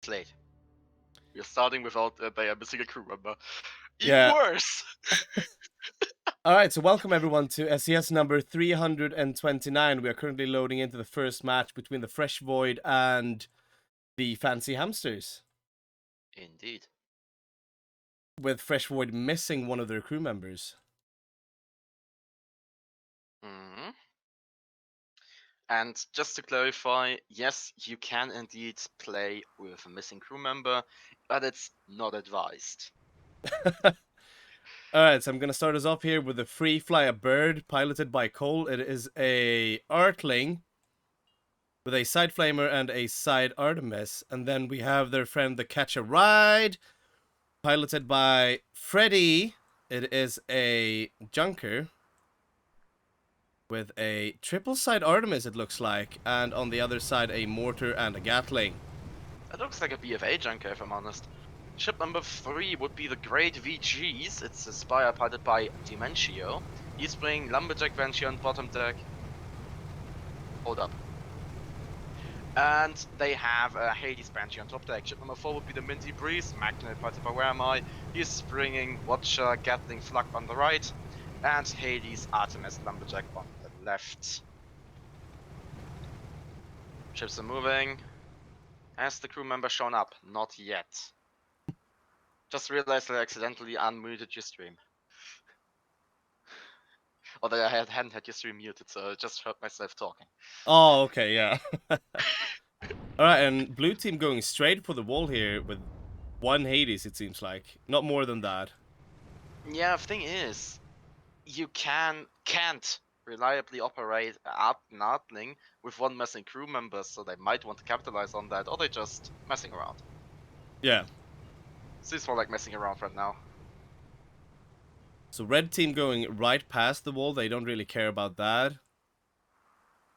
Slate. We're starting without they are missing a crew member. Even Yeah. worse! All right, so welcome everyone to SES number 329. We are currently loading into the first match between the Fresh Void and the Fancy Hamsters, Indeed. with Fresh Void missing one of their crew members. hmm And just to clarify, yes, you can indeed play with a missing crew member, but it's not advised. All right, so I'm going to start us off here with a Free Fly a Bird piloted by Cole. It is a Artling with a Side Flamer and a Side Artemis. And then we have their friend the Catch a Ride piloted by Freddy. It is a Junker with a triple side Artemis, it looks like, and on the other side a mortar and a Gatling. That looks like a BFA junker, if I'm honest. Ship number 3 would be the Great VGs. It's a Spire piloted by Dimentio. He's playing Lumberjack Venture on bottom deck. Hold up. And they have a Hades Banshee on top deck. Ship number 4 would be the Minty Breeze, Magnet piloted by Where Am I? He's bringing Watcher, Gatling, Flak on the right, and Hades, Artemis, Lumberjack on the left. Ships are moving. Has the crew member shown up? Not yet. Just realized I accidentally unmuted your stream. Or that I hadn't had your stream muted, so I just heard myself talking. Oh, okay, yeah. Alright, and blue team going straight for the wall here with one Hades, it seems like. Not more than that. Yeah, the thing is, you can't reliably operate an Artling with one missing crew member, so they might want to capitalize on that, or they're just messing around. Yeah. Seems more like messing around right now. So red team going right past the wall, they don't really care about that.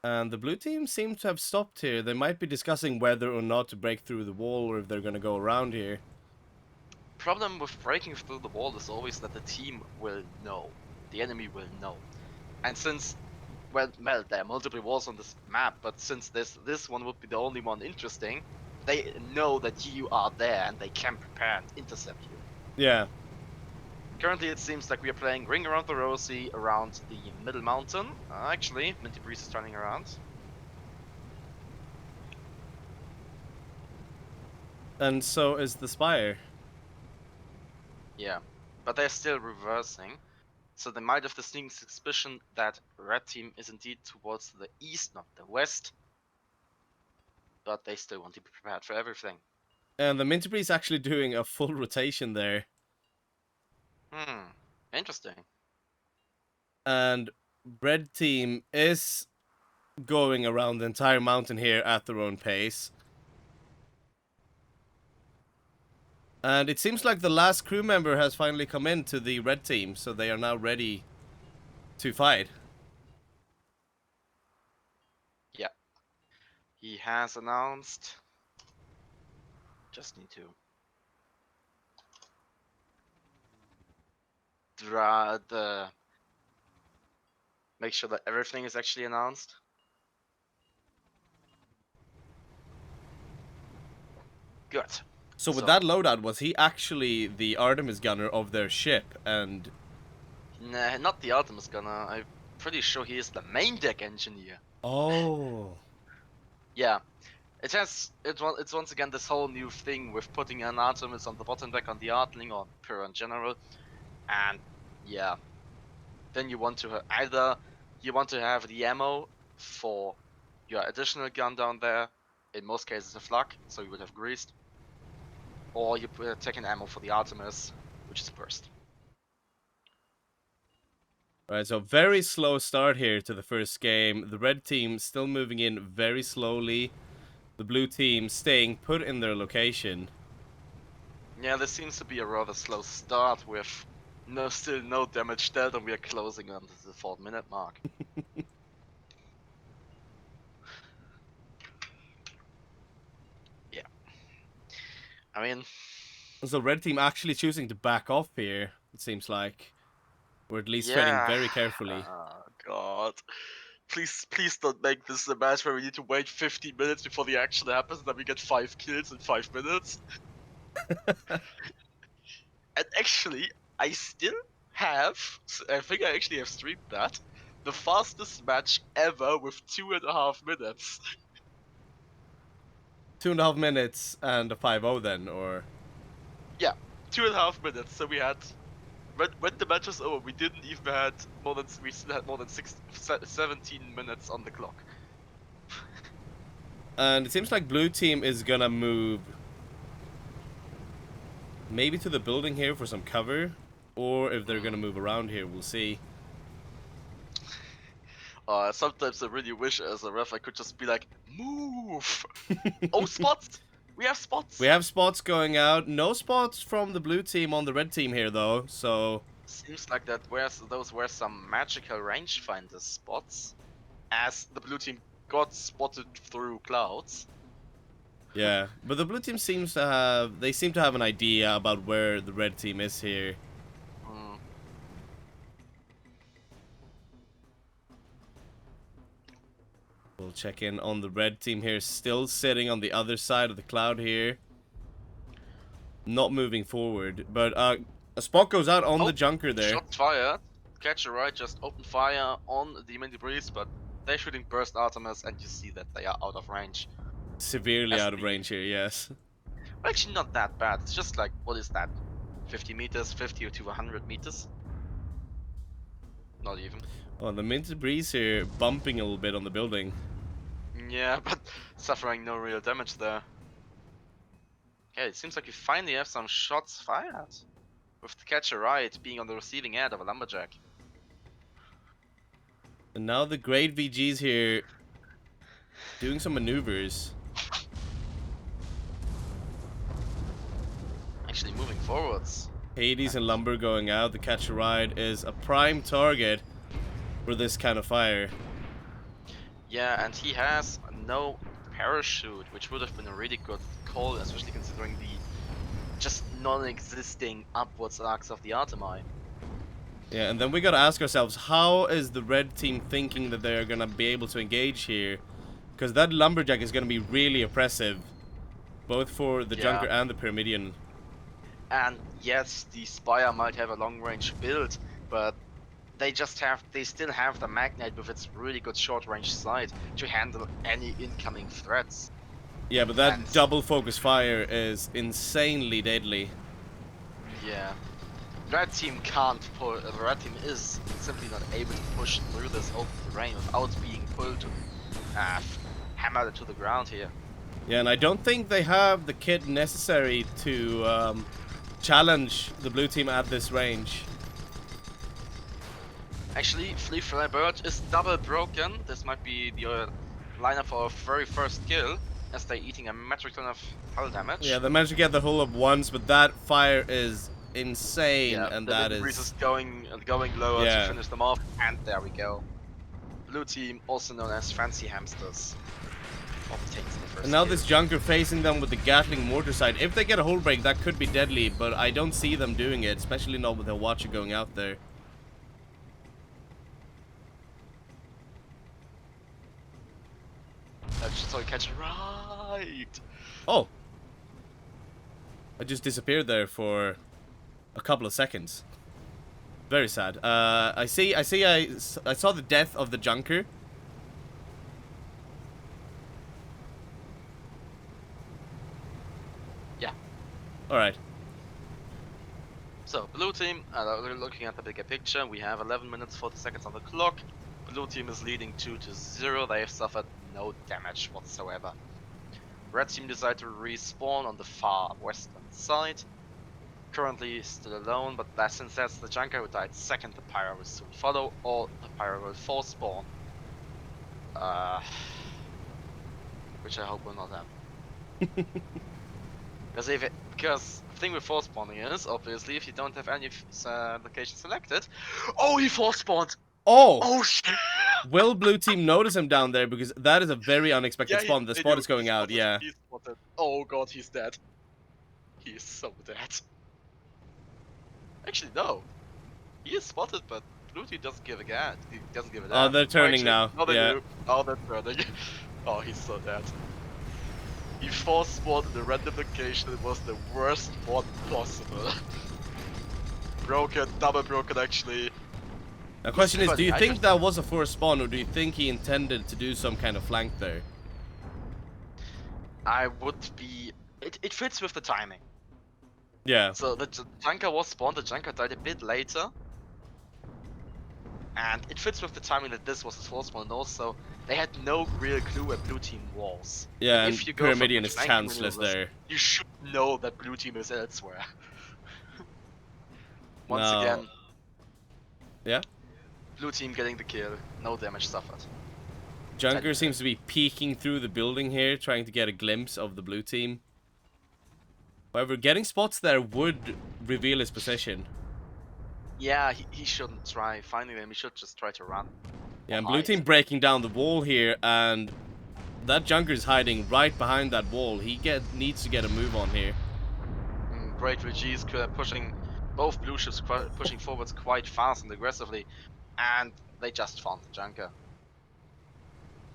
And the blue team seems to have stopped here. They might be discussing whether or not to break through the wall or if they're going to go around here. Problem with breaking through the wall is always that the team will know. The enemy will know. And since, well, there are multiple walls on this map, but since this one would be the only one interesting, they know that you are there and they can prepare and intercept you. Yeah. Currently, it seems like we are playing Ring Around the Rosie around the middle mountain. Actually, Minty Breeze is turning around. And so is the Spire. Yeah, but they're still reversing. So they might have the sneaking suspicion that red team is indeed towards the east, not the west. But they still want to be prepared for everything. And the Minty Breeze actually doing a full rotation there. Interesting. And red team is going around the entire mountain here at their own pace. And it seems like the last crew member has finally come into the red team, so they are now ready to fight. Yeah. He has announced. Just need to make sure that everything is actually announced. Good. So with that loadout, was he actually the Artemis gunner of their ship? And nah, not the Artemis gunner. I'm pretty sure he is the main deck engineer. oh, Yeah. It's once again this whole new thing with putting an Artemis on the bottom deck on the Artling or Pyro in general. And yeah. Then you want to either you want to have the ammo for your additional gun down there, in most cases a flak, so you would have greased. Or you take an ammo for the Artemis, which is burst. right. So very slow start here to the first game. The red team still moving in very slowly. The blue team staying put in their location. Yeah, this seems to be a rather slow start with still no damage dealt, and we are closing on the 4-minute mark. Yeah. I mean, So red team actually choosing to back off here, it seems like. Or at least treading yeah. very carefully. Oh, God. please don't make this a match where we need to wait 50 minutes before the action happens, and then we get 5 kills in 5 minutes. And actually, I still have, I think I actually have streamed that, the fastest match ever with 2.5 minutes. 2.5 minutes and a 5-0 then, or... Yeah, 2.5 minutes. So we had, when the match was over, we didn't even had more than, we still had more than 17 minutes on the clock. And it seems like blue team is gonna move maybe to the building here for some cover, or if they're gonna move around here, we'll see. Sometimes I really wish as a ref I could just be like, move! Oh, spots! We have spots! We have spots going out. No spots from the blue team on the red team here, though, so... Seems like those were some magical rangefinder spots, as the blue team got spotted through clouds. Yeah, but the blue team seems to have... They seem to have an idea about where the red team is here. Mm. We'll check in on the red team here, still sitting on the other side of the cloud here. Not moving forward, but a spot goes out on the junker there. Shot fired. Catcher right just opened fire on the main debris, but they're shooting burst Artemis, and you see that they are out of range. Severely out of range here, yes. Well, actually not that bad. It's just like, what is that? 50 meters, 50 or to 100 meters? Not even. Oh, the main debris here bumping a little bit on the building. Yeah, but suffering no real damage there. Okay, it seems like we finally have some shots fired. With the catcher right being on the receiving end of a lumberjack. And now the great VGs here doing some maneuvers. Actually moving forwards. Hades and Lumber going out. The catcher ride is a prime target for this kind of fire. Yeah, and he has no parachute, which would have been a really good call, especially considering the just non-existing upwards arcs of the Artemi. Yeah, and then we gotta ask ourselves, how is the red team thinking that they're gonna be able to engage here? Because that lumberjack is gonna be really oppressive, both for the junker and the Pyramidion. And yes, the Spire might have a long-range build, but they still have the Magnate with its really good short-range sight to handle any incoming threats. Yeah, but that double focus fire is insanely deadly. Yeah. Red team can't pull. The red team is simply not able to push through this open terrain without being pulled, hammered to the ground here. Yeah, and I don't think they have the kit necessary to challenge the blue team at this range. Actually, Flea Fly Bird is double broken. This might be the lineup for our very first kill, as they're eating a metric ton of hull damage. Yeah, they managed to get the hull up once, but that fire is insane, and that is... is going lower to finish them off, and there we go. Blue team, also known as Fancy Hamsters, obtains the first And now kill. this junker facing them with the Gatling mortar sight. If they get a hull break, that could be deadly, but I don't see them doing it, especially not with the Watcher going out there. I just saw a catch right. Oh! I just disappeared there for a couple of seconds. Very sad. I saw the death of the junker. Yeah. Alright. So, blue team, looking at the bigger picture, we have 11 minutes 40 seconds on the clock. Blue team is leading 2-0. They have suffered no damage whatsoever. Red team decided to respawn on the far western side. Currently still alone, but since that's the junker who died second, the pyro will soon follow, or the pyro will force spawn. Which I hope will not happen. Because the thing with force spawning is, obviously, if you don't have any location selected... Oh, he force spawned! Oh! Oh shit! Will blue team notice him down there? Because that is a very unexpected Yeah, spawn. The spot is going out, yeah. He's spotted. Oh god, he's dead. He is so dead. Actually, no. He is spotted, but blue team doesn't give a damn. He doesn't give a Oh, damn. they're turning Actually, now. no, they Yeah. do. Oh, they're turning. Oh, he's so dead. He force spawned in a random location. It was the worst spawn possible. Broken, double broken actually. The He's question is, do you I think that was a forced spawn, or do you think he intended to do some kind of flank there? I would be. It fits with the timing. Yeah. So the Junker was spawned. The Junker died a bit later. And it fits with the timing that this was his force spawn, and also they had no real clue where blue team was. Yeah, And and if you go for Pyramidion is flanking chanceless maneuvers, there. you should know that blue team is elsewhere. Once Now, again, yeah. blue team getting the kill, no damage suffered. Junker seems to be peeking through the building here, trying to get a glimpse of the blue team. However, getting spots there would reveal his position. Yeah, he shouldn't try finding them, he should just try to run. Yeah, Or and blue hide. team breaking down the wall here, and that Junker's hiding right behind that wall. He needs to get a move on here. Great Regis pushing both blue ships pushing forwards quite fast and aggressively, and they just found the Junker.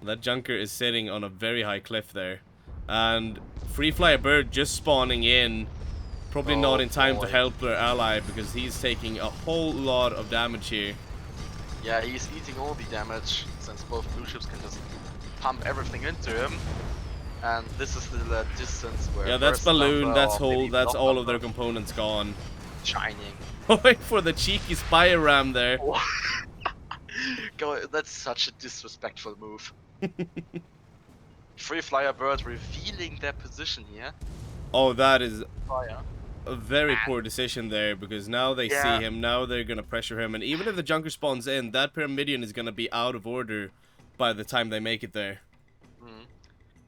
That Junker is sitting on a very high cliff there. And Free Flyer Bird just spawning in. Probably not Oh in time to boy. help their ally, because he's taking a whole lot of damage here. Yeah, he's eating all the damage, since both blue ships can just pump everything into him. And this is the distance where Yeah, that's burst Balloon, number that's or Hull, maybe that's block all of number their components gone. shining. Wait for the cheeky Spire Ram there. Oh. Go, that's such a disrespectful move. Free Flyer Bird revealing their position here. Oh, that is Fire. a very And poor decision there, because now they see yeah, him, now they're gonna pressure him, and even if the Junker spawns in, that Pyramidion is gonna be out of order by the time they make it there.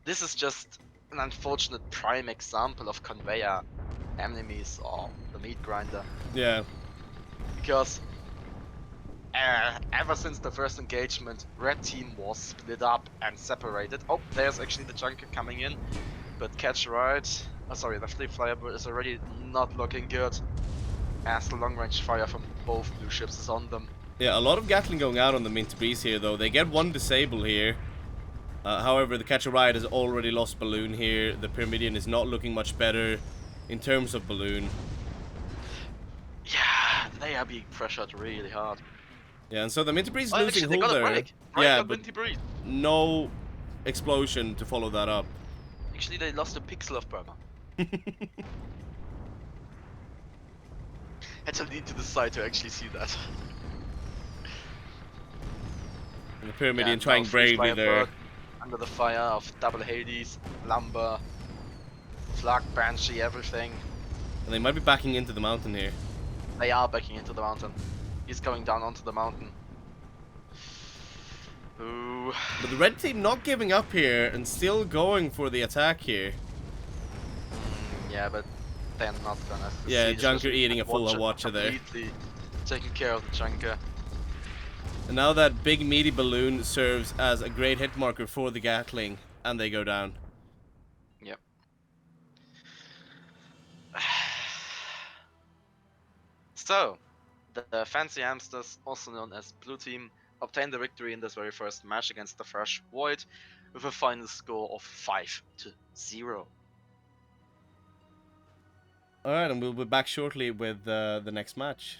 this is just an unfortunate prime example of conveyor enemies or the meat grinder. Yeah. Because ever since the first engagement, red team was split up and separated. Oh, there's actually the Junker coming in, but catch right. Oh, sorry, the Free Flyer Bird is already not looking good, as the long range fire from both blue ships is on them. Yeah, a lot of Gatling going out on the Mint Breeze here, though. They get one disable here. However, the Catch a Ride has already lost Balloon here. The Pyramidion is not looking much better in terms of Balloon. Yeah, they are being pressured really hard. Yeah, and so the Mint Breeze is Oh, losing actually, they Hull got a there. break. Yeah, On but Minty Breeze. no explosion to follow that up. Actually, they lost a pixel of Burma. Had to lean to the side to actually see that. And the Pyramidion Yeah, trying now Free bravely Flyer there. Bird under the fire of double Hades, Lumber, Flag, Banshee, everything. And they might be backing into the mountain here. They are backing into the mountain. He's going down onto the mountain. Ooh. But the red team not giving up here and still going for the attack here. Yeah, but they're not gonna succeed. Yeah, Junker especially eating a full Watcher there. Completely taking care of the Junker. And now that big meaty balloon serves as a great hit marker for the Gatling, and they go down. Yep. So, the Fancy Hamsters, also known as Blue Team, obtained the victory in this very first match against the Fresh Void with a final score of 5-0. Alright, and we'll be back shortly with the next match.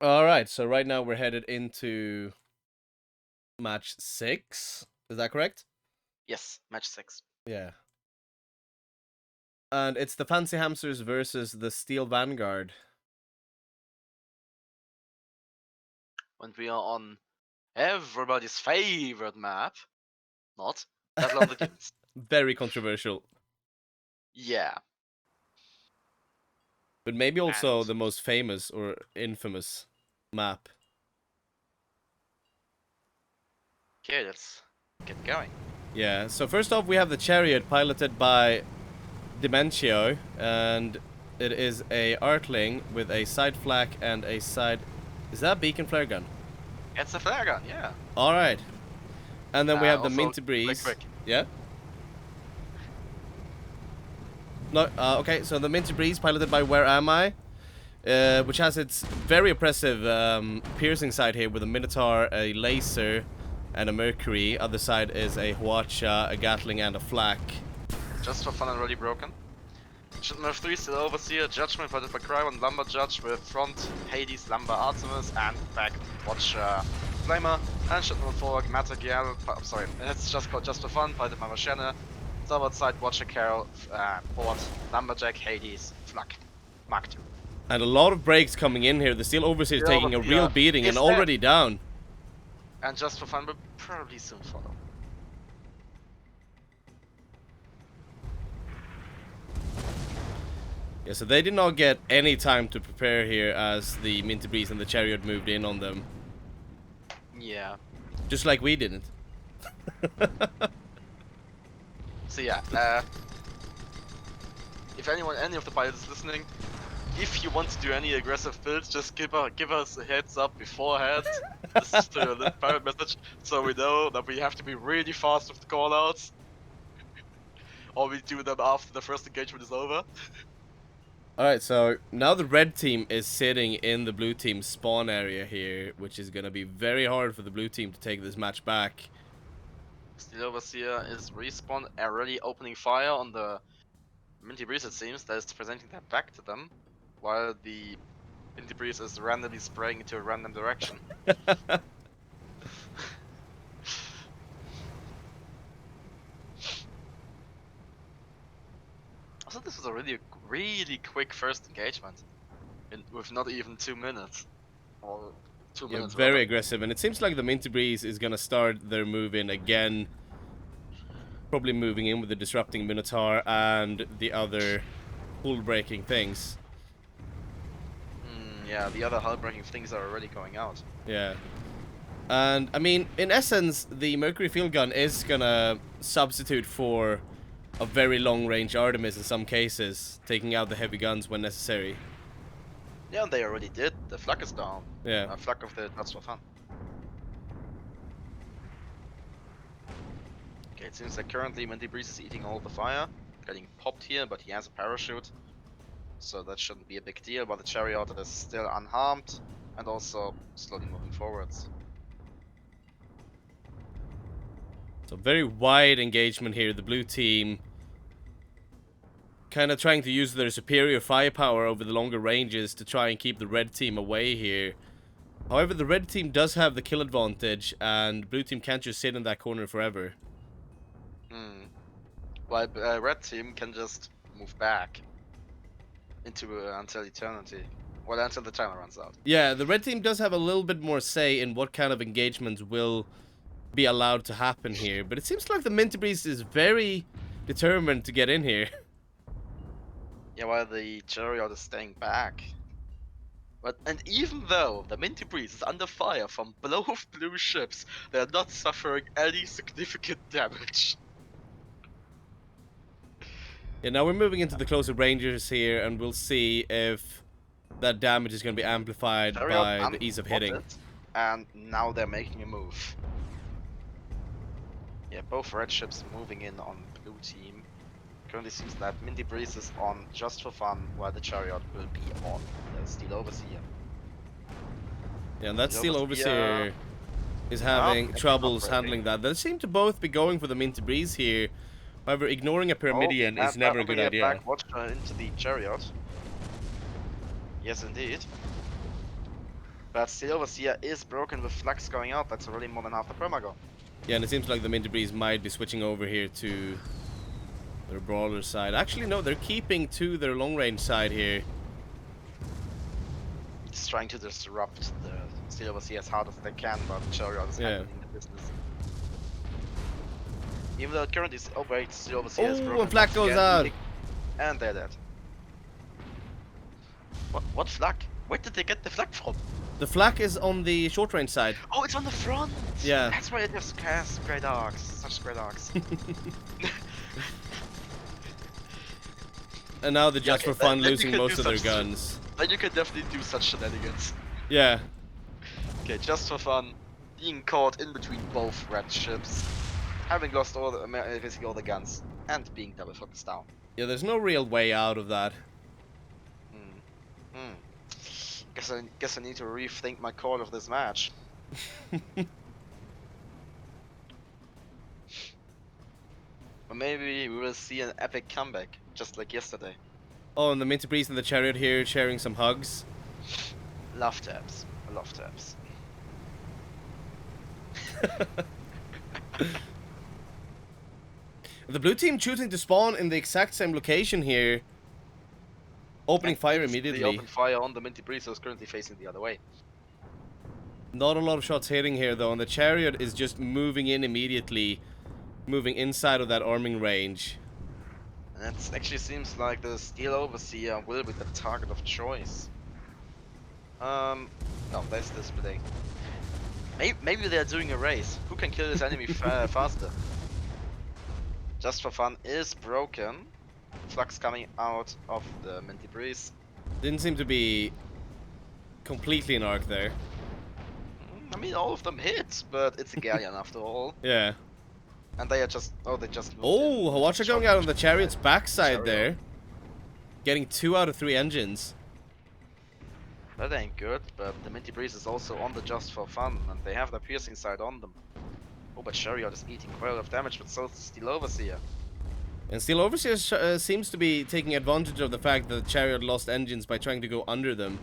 Alright, so right now we're headed into match 6. Is that correct? Yes, match 6. Yeah. And it's the Fancy Hamsters versus the Steel Vanguard. And we are on everybody's favorite map. Not Battle of the Dunes. Very controversial. Yeah. But maybe also And the most famous or infamous map. okay, let's get going. Yeah, so first off we have the Chariot piloted by Dementio, and it is a Artling with a side flak and a side... Is that a beacon flare gun? It's a flare gun, yeah. Alright. And then we have the Also, Minty Breeze. quick. Yeah? No, okay, so the Minty Breeze piloted by Where Am I? Which has its very oppressive piercing side here with a Minotaur, a Laser, and a Mercury. Other side is a Huacha, a Gatling, and a Flak. Just for fun and really broken. Shipment of 3 still Overseer, Judgment piloted by Cryon, Lumber Judge with front Hades, Lumber Artemis, and back Watch Flamer, and Shipment of 4 Matagiel, sorry, it's just called Just for Fun, piloted by Machene, Starboard side Watcher Carol, Port, Lumberjack, Hades, Flak, Mark 2. And a lot of breaks coming in here. The Steel Overseer is Yeah, taking a but real yeah, beating and is already down. And Just for Fun will probably soon follow. Yeah, so they did not get any time to prepare here as the Minty Breeze and the Chariot moved in on them. Yeah. Just like we didn't. So yeah, if any of the pilots is listening, if you want to do any aggressive builds, just give us a heads up beforehand. This is the pirate message, so we know that we have to be really fast with the callouts, or we do them after the first engagement is over. Alright, so now the red team is sitting in the blue team's spawn area here, which is going to be very hard for the blue team to take this match back. Steel Overseer is respawn, already opening fire on the Minty Breeze, it seems, that is presenting that back to them, while the Minty Breeze is randomly spraying into a random direction. Also, this was a really quick first engagement, with not even 2 minutes, or 2 Yeah, minutes. very rather. aggressive, and it seems like the Minty Breeze is going to start their move in again. Probably moving in with the Disrupting Minotaur and the other hull-breaking things. Yeah, the other hull-breaking things are already going out. Yeah. And, I mean, in essence, the Mercury Field Gun is gonna substitute for a very long-range Artemis in some cases, taking out the heavy guns when necessary. Yeah, and they already did. The flak is down. Yeah. Flak of the Nuts for Fun. Okay, it seems that currently Minty Breeze is eating all the fire, getting popped here, but he has a parachute, so that shouldn't be a big deal. But the Chariot is still unharmed, and also slowly moving forwards. So very wide engagement here. The blue team kind of trying to use their superior firepower over the longer ranges to try and keep the red team away here. However, the red team does have the kill advantage, and blue team can't just sit in that corner forever. While red team can just move back into until eternity. Well, until the timer runs out. Yeah, the red team does have a little bit more say in what kind of engagements will be allowed to happen here, but it seems like the Minty Breeze is very determined to get in here. Yeah, while the Chariot is staying back. And even though the Minty Breeze is under fire from both blue ships, they are not suffering any significant damage. Yeah, now we're moving into the closer ranges here, and we'll see if that damage is going to be amplified Chariot by the ease of hitting. unspotted, and now they're making a move. Yeah, both red ships moving in on blue team. Currently seems that Minty Breeze is on Just for Fun, while the Chariot will be on the Steel Overseer. Yeah, and that Steel Steel Overseer is having it's troubles operating. handling that. They seem to both be going for the Minty Breeze here. However, ignoring a Pyramidion is never a good idea. Back Watcher into the Chariot. Yes, indeed. But still Overseer is broken with Flux going out. That's already more than half the perma. Yeah, and it seems like the Minty Breeze might be switching over here to their brawler side. Actually, no, they're keeping to their long range side here. He's trying to disrupt the Steel Overseer as hard as they can, but Chariot is handling the business. Even though it currently is overrated, Steel Overseer is broken. And Flak once goes again, out. and they're dead. What flak? Where did they get the flak from? The Flak is on the short range side. Oh, it's on the front! Yeah. That's why it has cast great arcs. Such great arcs. And now they're just okay, for fun then losing most of their guns. Then you can definitely do such shenanigans. Yeah. Okay, just for fun, being caught in between both red ships, having lost all the, basically all the guns, and being double focused down. Yeah, there's no real way out of that. Guess I need to rethink my call of this match. Or maybe we will see an epic comeback, just like yesterday. Oh, and the Minty Breeze and the Chariot here sharing some hugs. Love tabs. I love tabs. The blue team choosing to spawn in the exact same location here. Opening fire immediately. The open fire on the Minty Breeze, who's currently facing the other way. Not a lot of shots hitting here though, and the Chariot is just moving in immediately. Moving inside of that arming range. And it actually seems like the Steel Overseer will be the target of choice. No, that's the splitting. Maybe they're doing a race. Who can kill this enemy faster? Just for fun is broken. Flux coming out of the Minty Breeze. Didn't seem to be completely an arc there. I mean, all of them hit, but it's a galleon after all. Yeah. And they are just, they just moved Oh, in. watch it going out on the Chariot's backside there. Getting 2 out of 3 engines. That ain't good, but the Minty Breeze is also on the just for fun, and they have the piercing side on them. Oh, but Chariot is eating quite a lot of damage, but so is Steel Overseer. And Steel Overseer seems to be taking advantage of the fact that the Chariot lost engines by trying to go under them.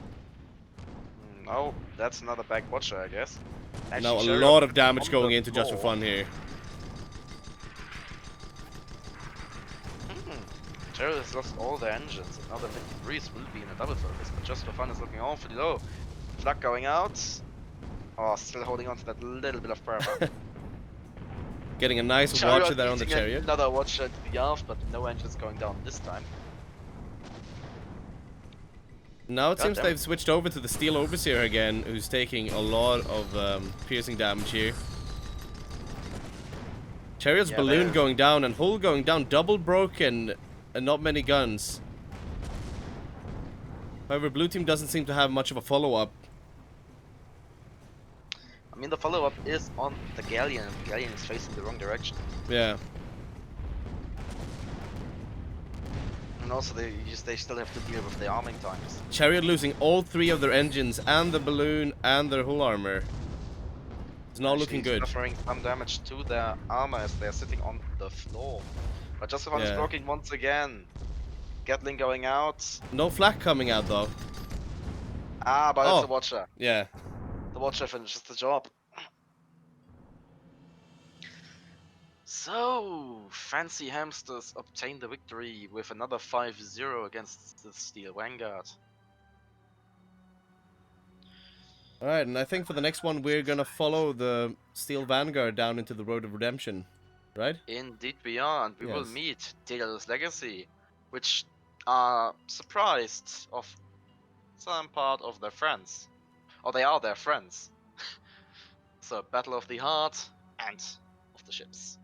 No, that's another back watcher, I guess. Actually, Now a Chariot lot of damage on going the into just for floor. fun here. Chariot has lost all their engines, and now the Minty Breeze will be in a double focus, but just for fun is looking awfully low. Flak going out. Oh, still holding on to that little bit of power. Getting a nice Chariot watcher there on the eating Chariot. Another watcher to the aft, but no engines going down this time. Now it seems Goddamn. they've switched over to the Steel Overseer again, who's taking a lot of piercing damage here. Chariot's Yeah, balloon they're- going down and hull going down, double broken, and not many guns. However, blue team doesn't seem to have much of a follow-up. I mean, the follow-up is on the galleon, and the galleon is facing the wrong direction. Yeah. And also, they still have to deal with the arming times. Chariot losing all 3 of their engines and the balloon and their hull armor. It's not looking Actually good. Suffering some damage to their armor as they are sitting on the floor. But just is Yeah. broken once again. Gatling going out. No flak coming out though. Ah, but Oh. it's a watcher. Yeah. The watcher finishes the job. So, Fancy Hamsters obtain the victory with another 5-0 against the Steel Vanguard. Alright, and I think for the next one we're gonna follow the Steel Vanguard down into the Road of Redemption. Right? Indeed we are, and we will Yes. meet Daedalus Legacy, which are surprised of some part of their friends. Or they are their friends. So, Battle of the Heart and of the ships.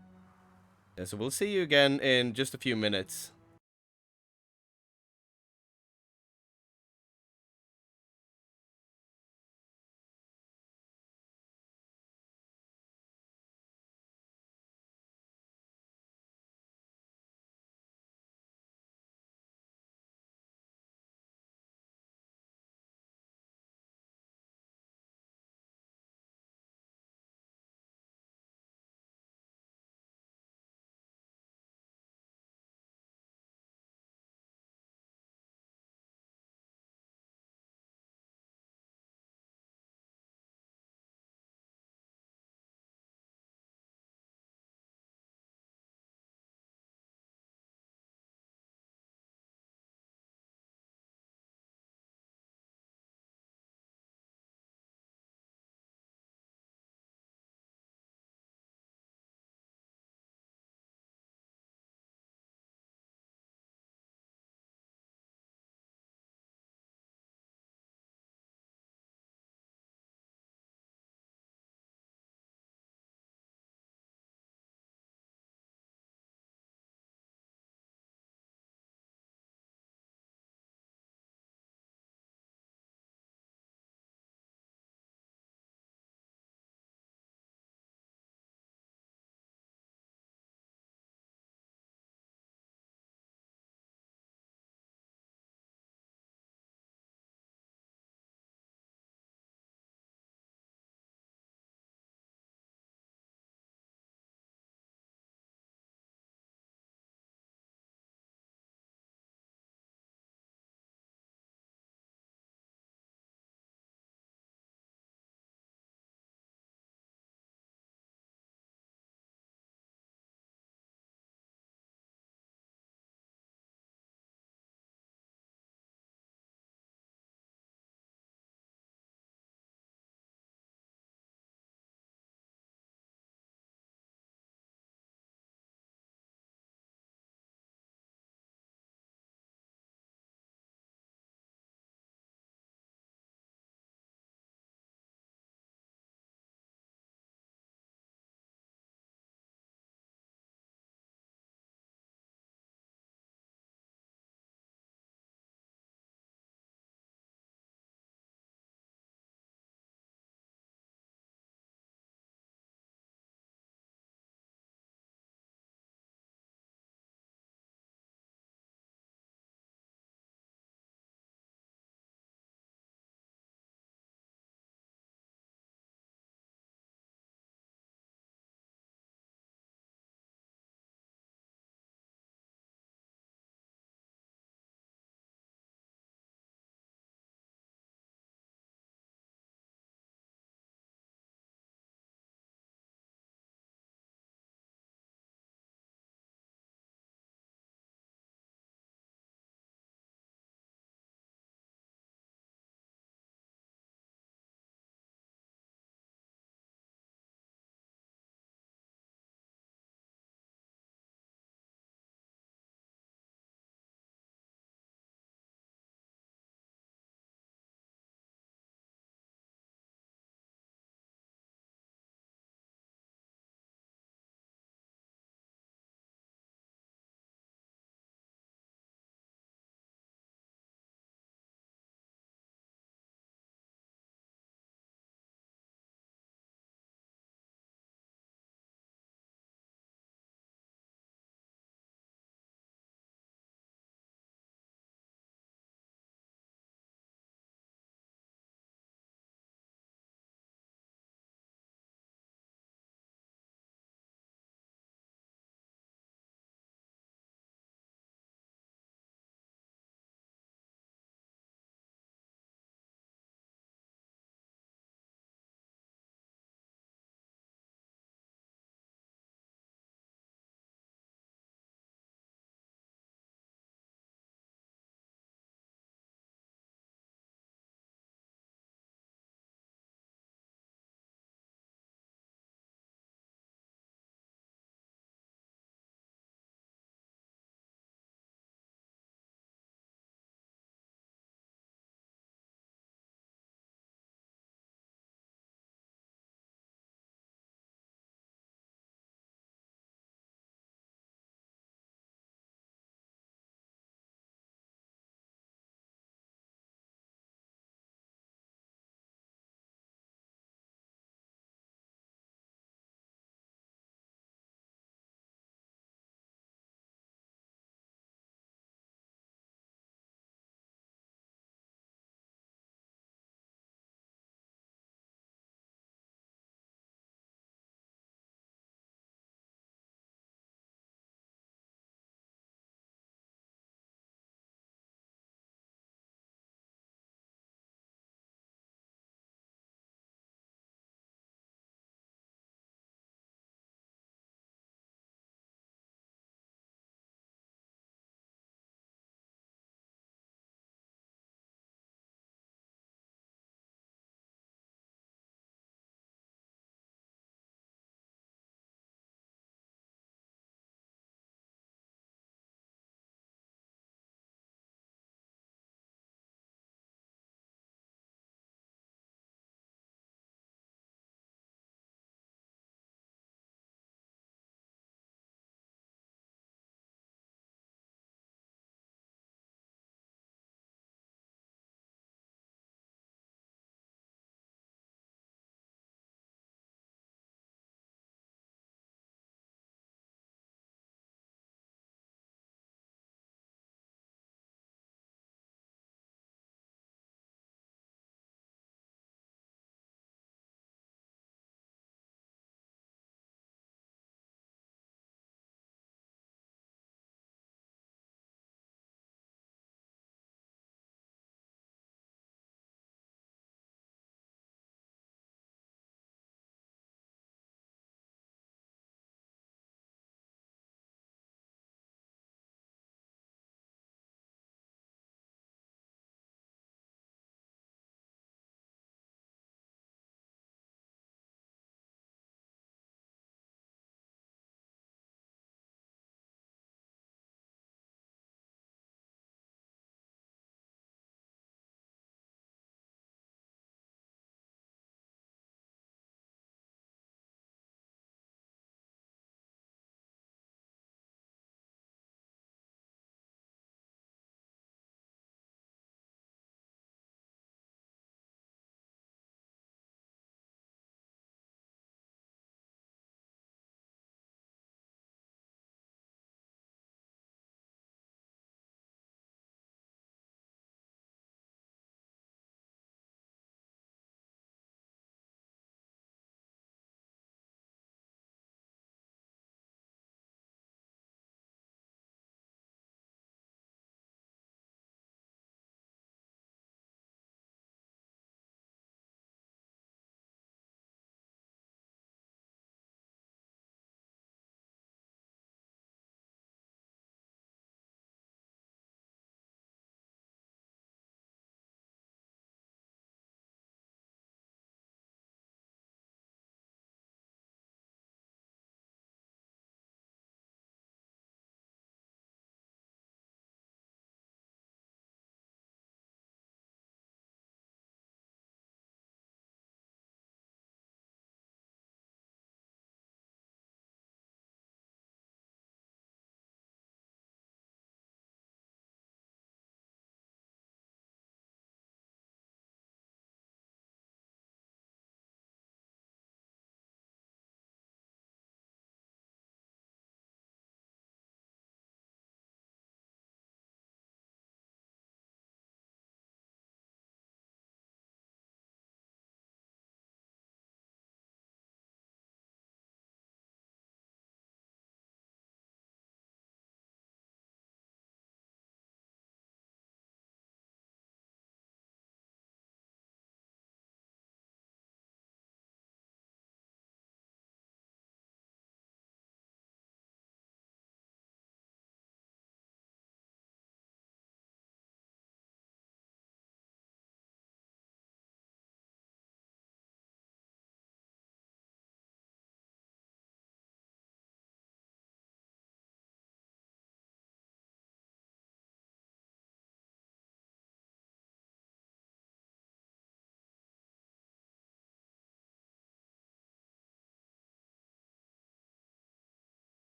Yeah, so we'll see you again in just a few minutes.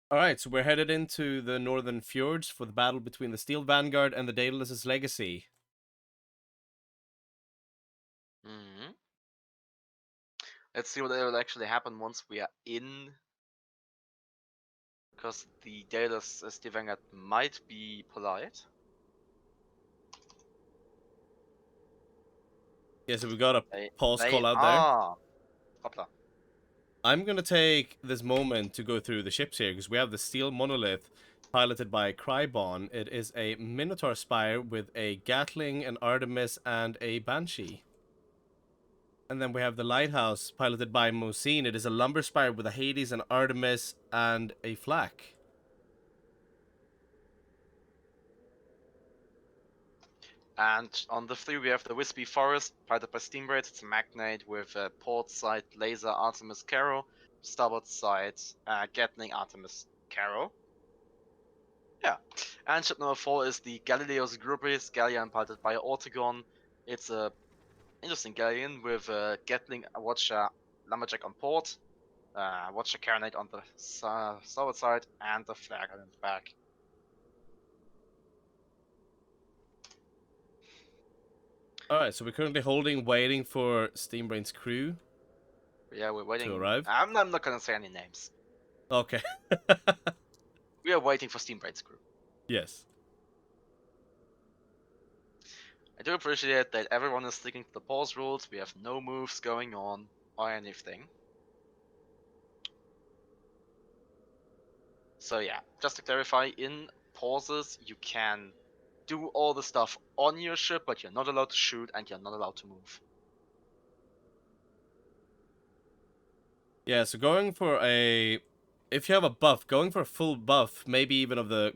Alright, so we're headed into the northern fjords for the battle between the Steel Vanguard and the Daedalus' Legacy. Hmm. Let's see what will actually happen once we are in. Because the Daedalus Steel Vanguard might be polite. Yeah, so we got a pause They call out there. are. Hoppla. I'm gonna take this moment to go through the ships here, because we have the Steel Monolith, piloted by Krybon. It is a Minotaur Spire with a Gatling, an Artemis, and a Banshee. And then we have the Lighthouse, piloted by Mosine. It is a Lumber Spire with a Hades, an Artemis, and a Flak. And on the 3 we have the Wispy Forest, piloted by Steambraid. It's a Magnate with a port side laser Artemis Caro, starboard side Gatling Artemis Caro. Yeah. And ship number 4 is the Galileo's Grubis, galleon piloted by Ortegon. It's a interesting galleon with a Gatling Watcher Lumberjack on port, Watcher Carronade on the starboard side, and the flag on the back. Alright, so we're currently holding, waiting for Steambrain's crew Yeah, we're waiting. to arrive. I'm not gonna say any names. Okay. We are waiting for Steambraid's crew. Yes. I do appreciate that everyone is sticking to the pause rules. We have no moves going on or anything. So yeah, just to clarify, in pauses you can do all the stuff on your ship, but you're not allowed to shoot and you're not allowed to move. Yeah, so going for a... If you have a buff, going for a full buff, maybe even of the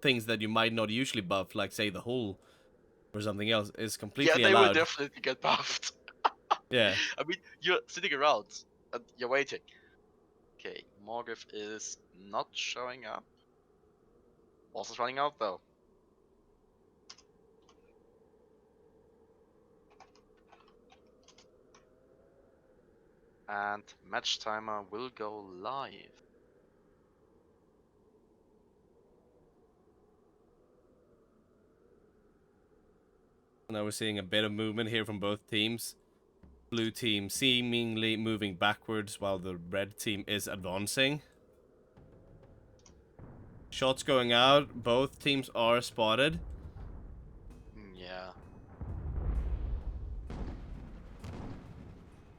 things that you might not usually buff, like say the hull or something else, is Yeah, completely they will allowed. definitely get buffed. Yeah. I mean, you're sitting around and you're waiting. Okay, Morgif is not showing up. Also running out though. And match timer will go live. Now we're seeing a bit of movement here from both teams. Blue team seemingly moving backwards while the red team is advancing. Shots going out. Both teams are spotted. Yeah.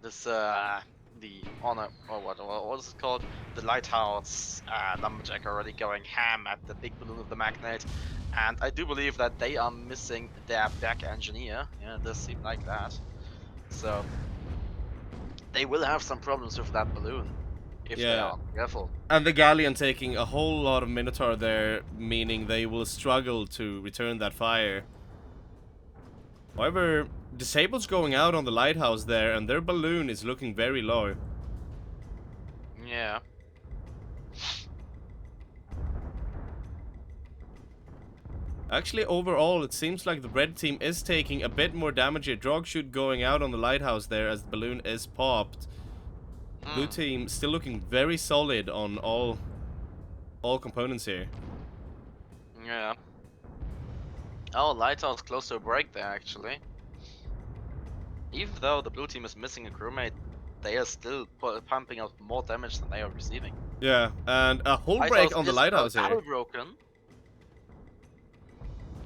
This the honor or what is it called? The lighthouse lumberjack already going ham at the big balloon of the Magnate, and I do believe that they are missing their back engineer. Yeah, it does seem like that. So they will have some problems with that balloon if they Yeah. aren't careful. And the Galleon taking a whole lot of Minotaur there, meaning they will struggle to return that fire. However, Disabled's going out on the lighthouse there, and their balloon is looking very low. Yeah. Actually, overall, it seems like the red team is taking a bit more damage here. Drogshoot going out on the lighthouse there as the balloon is popped. Blue team still looking very solid on all components here. Yeah. Oh, lighthouse close to a break there actually. Even though the blue team is missing a crewmate, they are still pumping out more damage than they are receiving. Yeah, and a whole break on the lighthouse here. Double broken.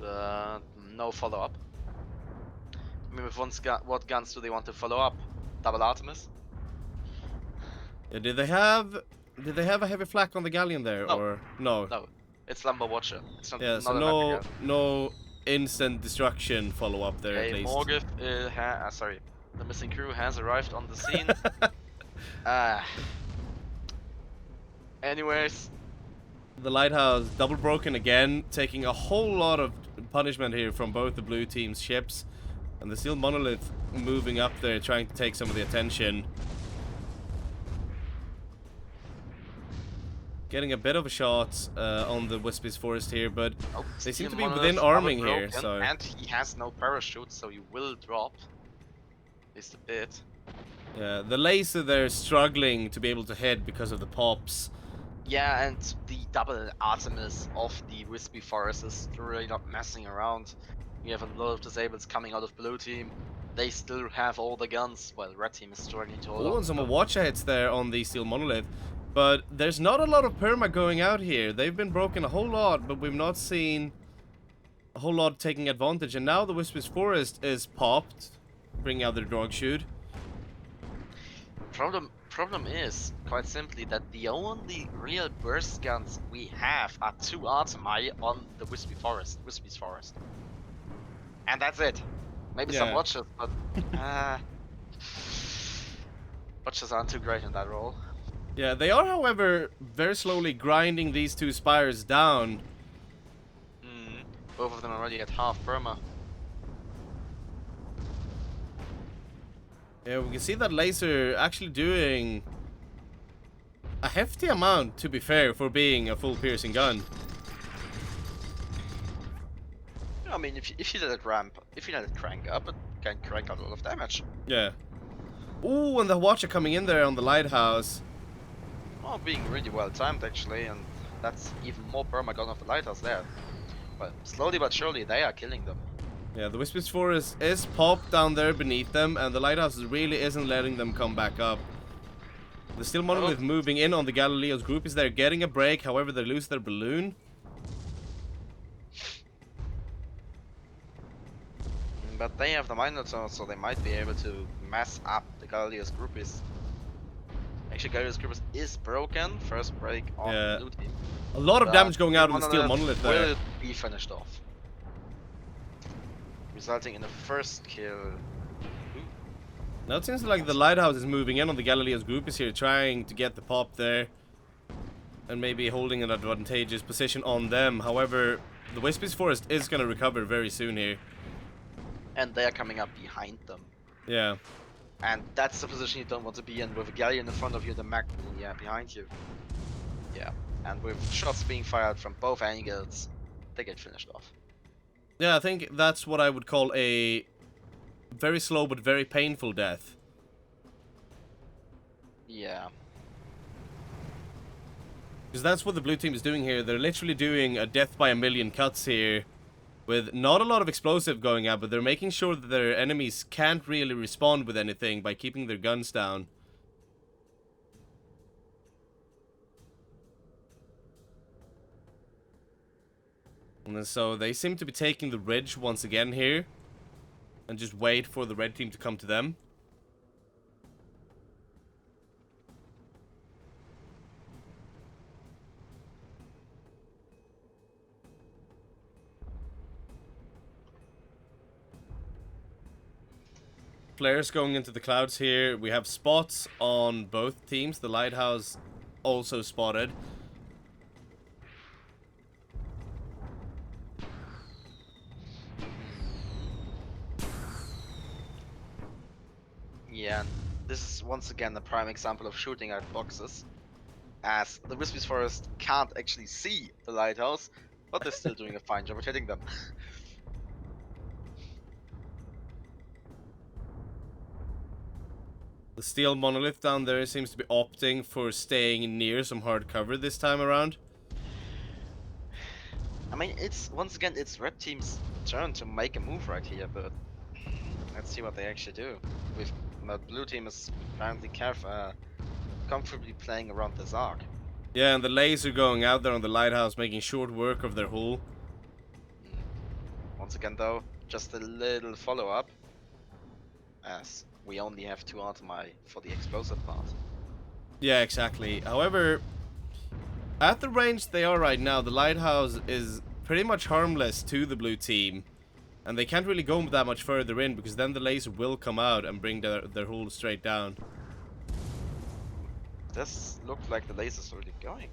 No follow up. I mean, with what guns do they want to follow up? Double Artemis? Yeah, did they have a heavy flak on the galleon there, No. or no? No, it's Lumber Watcher. It's not. Yeah, so not no instant destruction follow up there okay, at least. Morgif, sorry, the missing crew has arrived on the scene. Anyways, The lighthouse double broken again, taking a whole lot of punishment here from both the blue team's ships, and the Steel Monolith moving up there, trying to take some of the attention. Getting a bit of a shot on the Wispy's Forest here, but they seem to be within arming here, so... And he has no parachute, so you will drop. At least a bit. Yeah, the laser there is struggling to be able to hit because of the pops. Yeah, and the double Artemis of the Wispy Forest is really not messing around. We have a lot of disables coming out of blue team. They still have all the guns, while red team is struggling to hold Oh, on and to some them. Watcher hits there on the Steel Monolith. But there's not a lot of perma going out here. They've been broken a whole lot, but we've not seen a whole lot taking advantage. And now the Wispy's Forest is popped, bringing out their dog shoot. Problem is, quite simply, that the only real burst guns we have are 2 Artemi on the Wispy's Forest. And that's it. Maybe some Yeah. Watchers, but Watchers aren't too great in that role. Yeah, they are, however, very slowly grinding these 2 spires down. Mm, both of them already at half perma. Yeah, we can see that laser actually doing a hefty amount, to be fair, for being a full piercing gun. I mean, if you let it ramp, if you let it crank up, it can crank out a lot of damage. Yeah. Ooh, and the Watcher coming in there on the lighthouse. Oh, being really well timed actually, and that's even more perma gone off the lighthouse there. But slowly but surely, they are killing them. Yeah, the Wispy's Forest is popped down there beneath them, and the lighthouse really isn't letting them come back up. The Steel Monolith moving in on the Galileo's group is there, getting a break, however they lose their balloon. But they have the Minotaur, so they might be able to mess up the Galileo's groupies. Actually, Galileo's groupies is broken. First break on the blue team. A lot of damage going out of the Steel Monolith there. Will be finished off, resulting in the first kill. Now it seems like the lighthouse is moving in on the Galileo's groupies here, trying to get the pop there. And maybe holding an advantageous position on them. However, the Wispy's Forest is going to recover very soon here. And they are coming up behind them. Yeah. And that's the position you don't want to be in, with a galleon in front of you, the mag behind you. Yeah, and with shots being fired from both angles, they get finished off. Yeah, I think that's what I would call a very slow but very painful death. Yeah. Because that's what the blue team is doing here. They're literally doing a death by a million cuts here. With not a lot of explosive going out, but they're making sure that their enemies can't really respond with anything by keeping their guns down. And so they seem to be taking the ridge once again here. And just wait for the red team to come to them. Flares going into the clouds here. We have spots on both teams. The lighthouse also spotted. Yeah, this is once again a prime example of shooting at boxes, as the Wispy's Forest can't actually see the lighthouse, but they're still doing a fine job of hitting them. The Steel Monolith down there seems to be opting for staying near some hard cover this time around. I mean, it's once again, it's red team's turn to make a move right here, but let's see what they actually do. With blue team is apparently comfortably playing around the Zark. Yeah, and the laser going out there on the lighthouse, making short work of their hull. Once again, though, just a little follow-up, as we only have 2 Artemi for the explosive part. Yeah, exactly. However, at the range they are right now, the lighthouse is pretty much harmless to the blue team. And they can't really go that much further in, because then the laser will come out and bring their hull straight down. This looked like the laser's already going.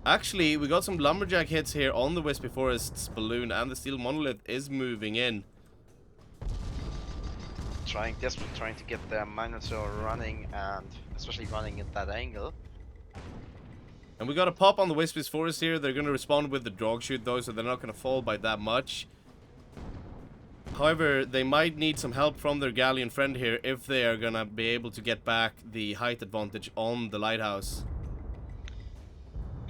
Actually, we got some lumberjack hits here on the Wispy Forest's balloon, and the Steel Monolith is moving in. Desperately trying to get their Minotaur running, and especially running at that angle. And we got a pop on the Wispy's Forest here. They're going to respond with the dog shoot though, so they're not going to fall by that much. However, they might need some help from their galleon friend here if they are going to be able to get back the height advantage on the lighthouse.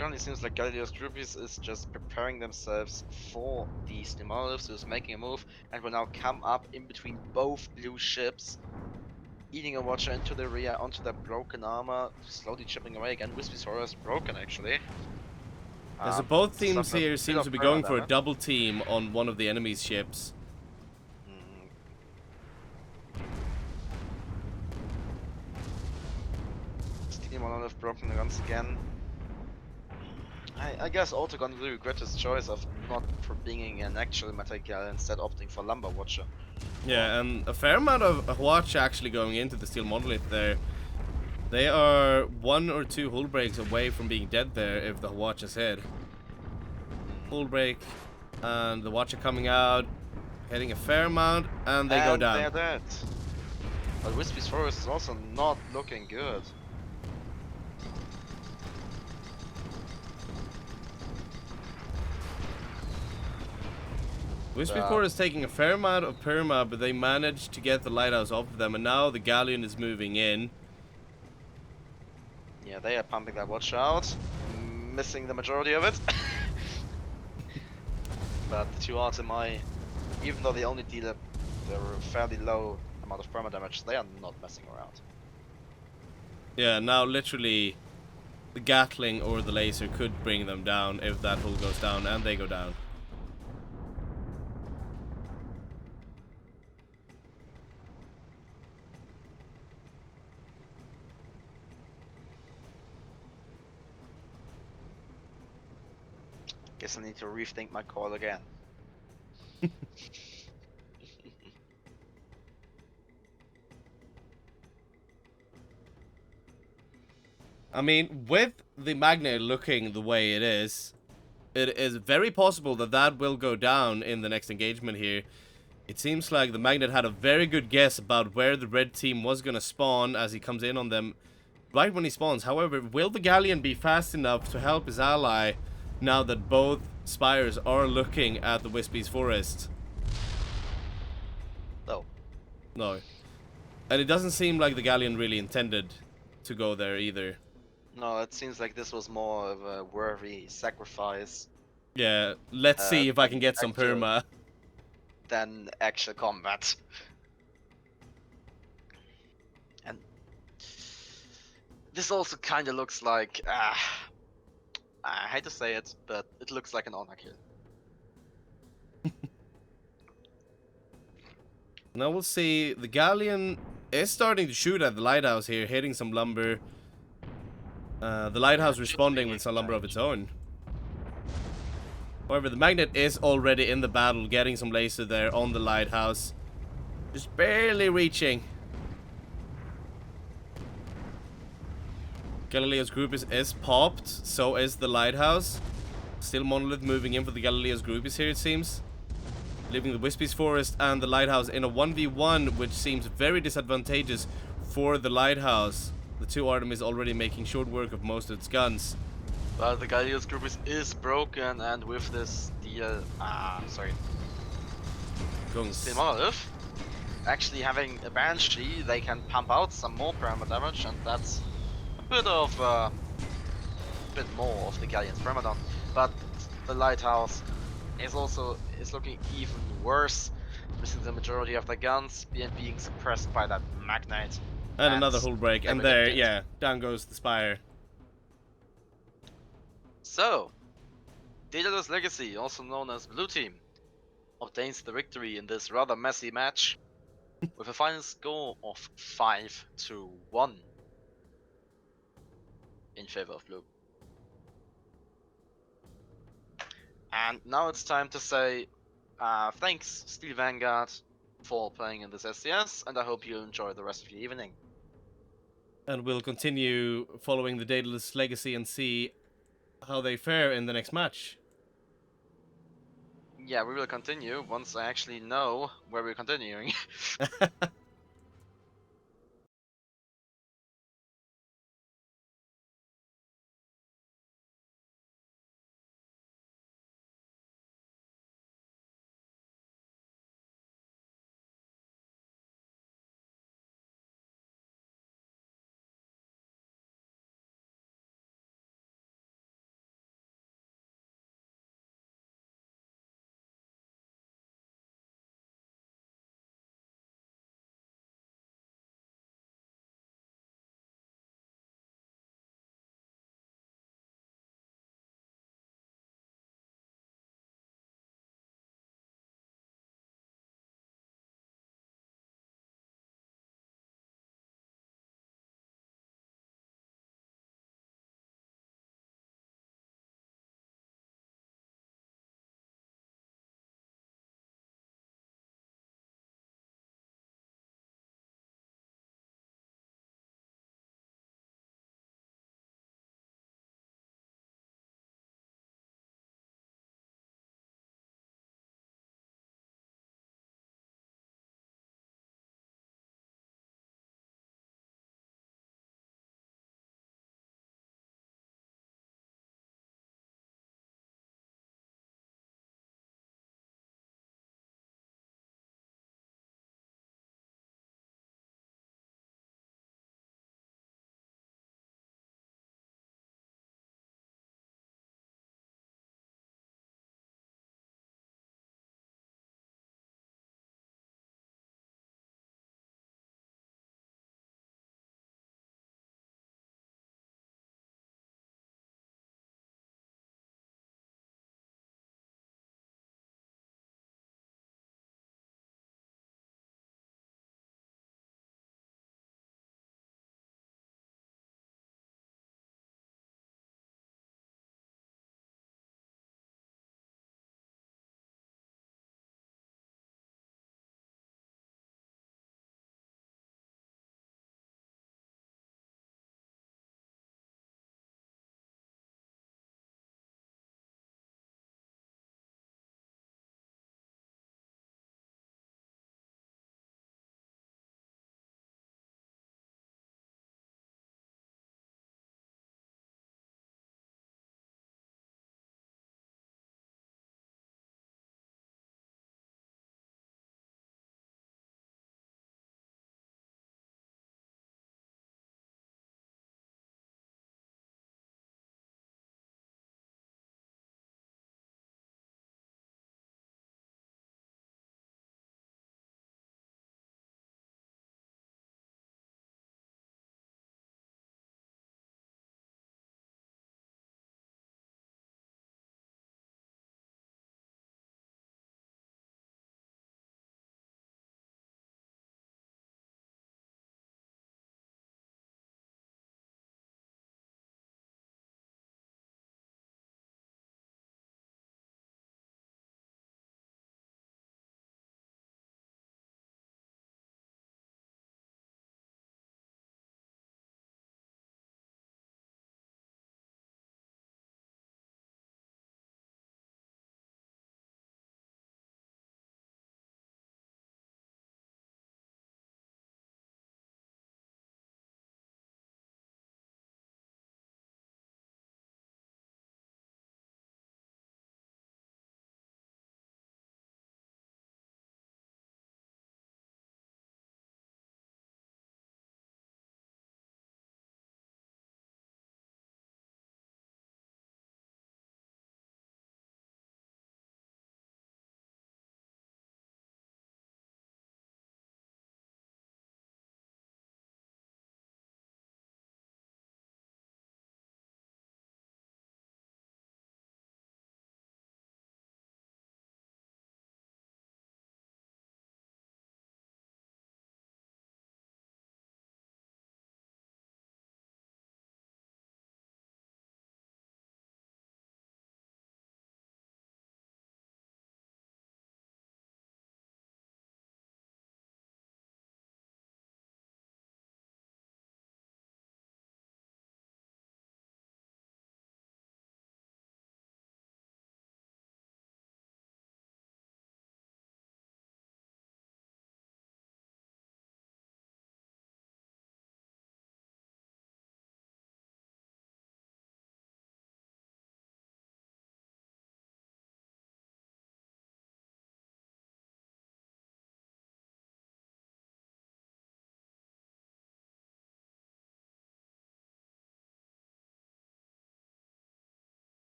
Currently seems like Galileo's groupies is just preparing themselves for the steel monoliths, who's making a move, and will now come up in between both blue ships, eating a watcher into the rear onto their broken armor, slowly chipping away again. Wispy's Horror is broken actually. Yeah, so both teams Suffered a here bit seems of to be perma going for a damage. double team on one of the enemy's ships. Mm. Steel monolith broken once again. I guess Autogon will regret his choice of not being an actual Metal Gear, instead opting for Lumber Watcher. Yeah, and a fair amount of watch actually going into the steel monolith there. They are 1 or 2 hull breaks away from being dead there if the watch is hit. Hull break, and the watcher coming out, hitting a fair amount, and they go And down. they're dead. But Wispy's Forest is also not looking good. Wispy Core is taking a fair amount of perma, but they managed to get the lighthouse off of them, and now the galleon is moving in. Yeah, they are pumping that watch out, missing the majority of it. But the two RTMI, even though they only deal a fairly low amount of perma damage, they are not messing around. Yeah, now literally the Gatling or the laser could bring them down if that hull goes down, and they go down. Guess I need to rethink my call again. I mean, with the magnet looking the way it is very possible that that will go down in the next engagement here. It seems like the magnet had a very good guess about where the red team was going to spawn as he comes in on them right when he spawns. However, will the galleon be fast enough to help his ally now that both spires are looking at the Wispy's Forest? No. No. And it doesn't seem like the galleon really intended to go there either. No, it seems like this was more of a worthy sacrifice Yeah, let's see if I can get some perma. than actual combat. And this also kind of looks like, I hate to say it, but it looks like an honor kill. Now we'll see. The galleon is starting to shoot at the lighthouse here, hitting some lumber. The lighthouse responding with some lumber of its own. However, the magnet is already in the battle, getting some laser there on the lighthouse. Just barely reaching. Galileo's group is popped, so is the lighthouse. Still Monolith moving in for the Galileo's group is here, it seems. Leaving the Wispy's Forest and the lighthouse in a 1v1, which seems very disadvantageous for the lighthouse. The two Artemis already making short work of most of its guns. Well, the Galileo's group is broken, and with this steel, steel monolith, actually having a Banshee, they can pump out some more perma damage, and that's a bit more of the Galleon's permadown. But the lighthouse is looking even worse, missing the majority of the guns, being suppressed by that magnet. And another hull break, and there, dead. yeah, down goes the spire. So, Daedalus Legacy, also known as Blue Team, obtains the victory in this rather messy match with a final score of 5-1 in favor of Blue. And now it's time to say thanks, Steel Vanguard, for playing in this SCS, and I hope you enjoy the rest of your evening. And we'll continue following the Daedalus Legacy and see how they fare in the next match. Yeah, we will continue once I actually know where we're continuing.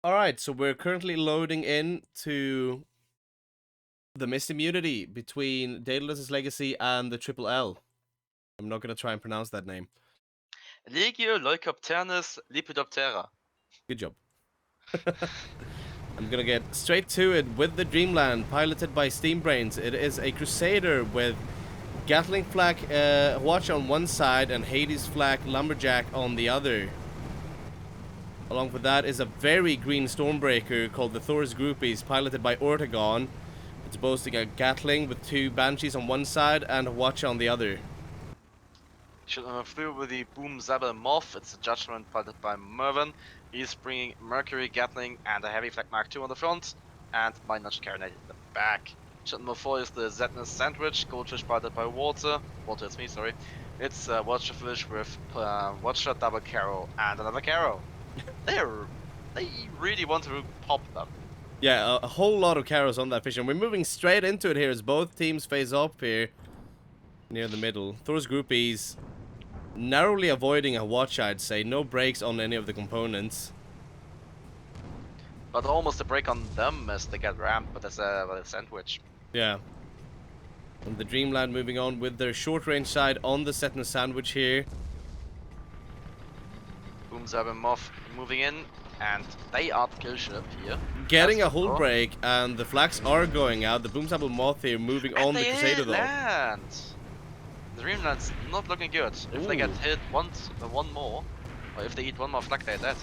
Alright, so we're currently loading in to the mist immunity between Daedalus's Legacy and the Triple L. I'm not gonna try and pronounce that name. Legio Leucopternis Lepidoptera. Good job. I'm gonna get straight to it with the Dreamland, piloted by Steambrains. It is a Crusader with Gatling Flak Watch on one side and Hades Flak Lumberjack on the other. Along with that is a very green Stormbreaker called the Thor's Groupies, piloted by Ortegon. It's boasting a Gatling with 2 Banshees on one side and a Watch on the other. Should move through with the Boom Zabel Moth. It's a Judgment piloted by Mervyn. He's bringing Mercury, Gatling, and a Heavy Flak Mark II on the front, and Mind-Notch Carronade in the back. Ship number 4 is the Zetness Sandwich, Goldfish piloted by Walter. Walter, it's me, sorry. It's Watcherfish with Watcher, Double Carrow, and another Carrow. They really want to pop them. Yeah, a whole lot of Carrows on that fish, and we're moving straight into it here as both teams face up here near the middle. Thor's Groupies narrowly avoiding a watch, I'd say. No breaks on any of the components. But almost a break on them as they get rammed, but that's a sandwich. Yeah. And the Dreamland moving on with their short range side on the Zetness Sandwich here. Boom Zabel Moth moving in, and they are the kill ship here. Getting a hull break, and the flags are going out. The Boom Zabel Moth here moving on the Crusader though. Land. The Dreamland's not looking good. If they get hit one more, or if they eat one more flag, they're dead.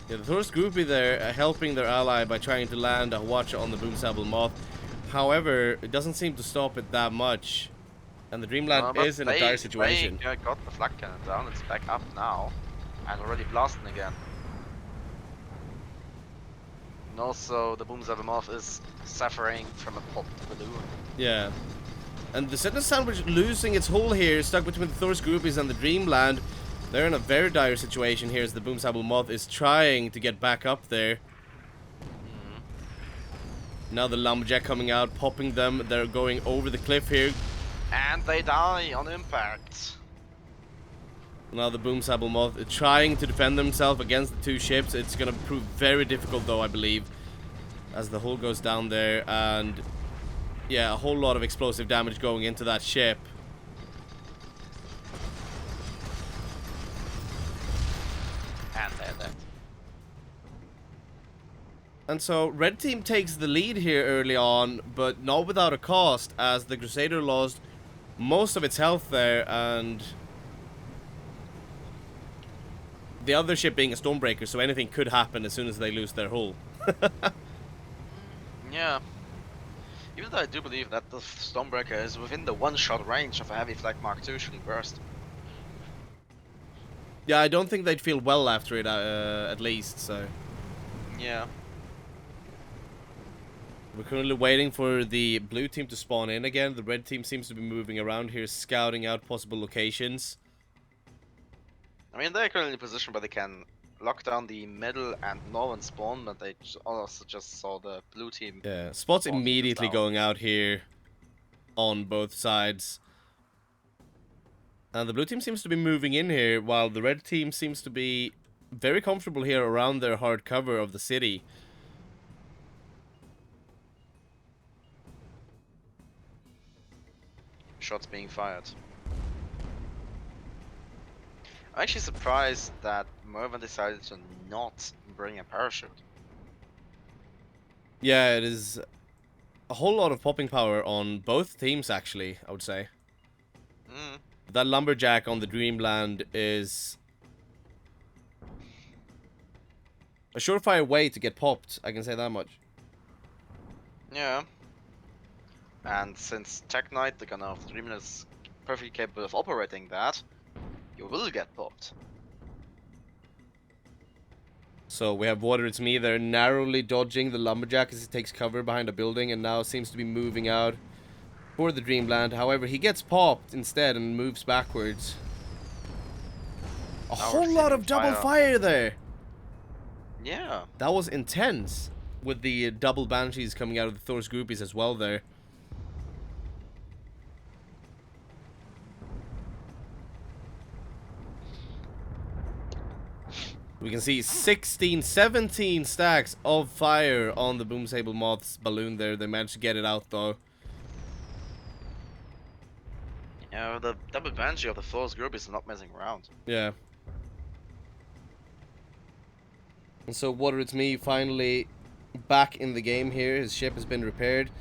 Yeah, the Thor's Groupie there helping their ally by trying to land a watch on the Boom Zabel Moth. However, it doesn't seem to stop it that much. And the Dreamland is in a dire situation. They got the flag cannon down, it's back up now. And already blasting again. And also, the Boom Zabel Moth is suffering from a popped balloon. Yeah. And the Zetness Sandwich losing its hull here, stuck between the Thor's Groupies and the Dreamland. They're in a very dire situation here as the Boom Zabel Moth is trying to get back up there. Now the Lumberjack coming out, popping them. They're going over the cliff here. And they die on impact. Now the Boom Zabel Moth trying to defend themselves against the 2 ships. It's going to prove very difficult though, I believe. As the hull goes down there, and yeah, a whole lot of explosive damage going into that ship. And they're dead. And so Red Team takes the lead here early on, but not without a cost, as the Crusader lost most of its health there, and the other ship being a Stormbreaker, so anything could happen as soon as they lose their hull. Yeah. Even though I do believe that the Stormbreaker is within the one-shot range of a Heavy Flak Mark II shooting burst. Yeah, I don't think they'd feel well after it, at least, so. Yeah. We're currently waiting for the blue team to spawn in again. The red team seems to be moving around here, scouting out possible locations. I mean, they're currently in a position where they can lock down the middle and northern spawn, but they also just saw the blue team. Yeah, spots immediately going out here on both sides. And the blue team seems to be moving in here, while the red team seems to be very comfortable here around their hard cover of the city. Shots being fired. I'm actually surprised that Mervyn decided to not bring a parachute. Yeah, it is a whole lot of popping power on both teams, actually, I would say. That Lumberjack on the Dreamland is a surefire way to get popped, I can say that much. Yeah. And since Tech Knight, the gunner of the Dreamland, is perfectly capable of operating that, you will get popped. So we have Water It's Me there narrowly dodging the Lumberjack as he takes cover behind a building and now seems to be moving out for the Dreamland. However, he gets popped instead and moves backwards. A whole lot of double fire there. Yeah. That was intense, with the double Banshees coming out of the Thor's Groupies as well there. We can see 16, 17 stacks of fire on the Boom Sable Moth's balloon there. They managed to get it out though. Yeah, the double banshee of the force group is not messing around. Yeah. And so Water It's Me finally back in the game here. His ship has been repaired.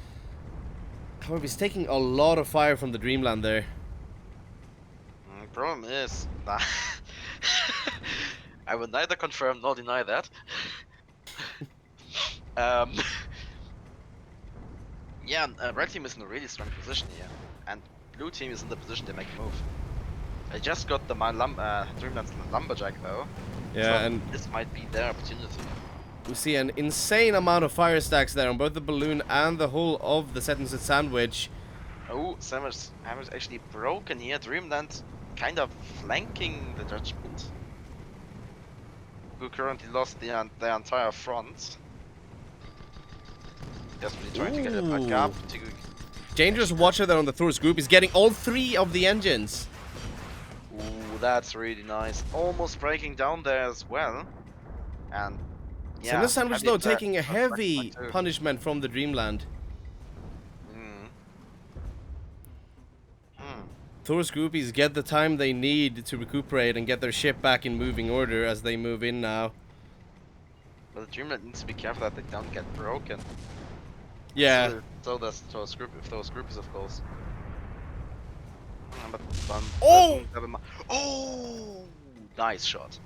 However, he's taking a lot of fire from the Dreamland there. Problem is, I will neither confirm nor deny that. um, yeah, red team is in a really strong position here, and blue team is in the position to make a move. I just got the Dreamland's lumberjack though. Yeah, so and this might be their opportunity. we see an insane amount of fire stacks there on both the balloon and the hull of the Set and Sit Sandwich. Oh, Hammer's actually broken here. Dreamland kind of flanking the Judgment, who currently lost their entire front. Desperately trying to get it back up. Dangerous Watcher there on the Thor's group. He's getting all 3 of the engines. Ooh, that's really nice. Almost breaking down there as well. And yeah, Set and Sandwich though taking a heavy too. punishment from the Dreamland. Thor's groupies get the time they need to recuperate and get their ship back in moving order as they move in now. But the Dreamland needs to be careful that they don't get broken. Yeah. So does Thor's groupies, of course. But, Oh! Oh! Nice shot.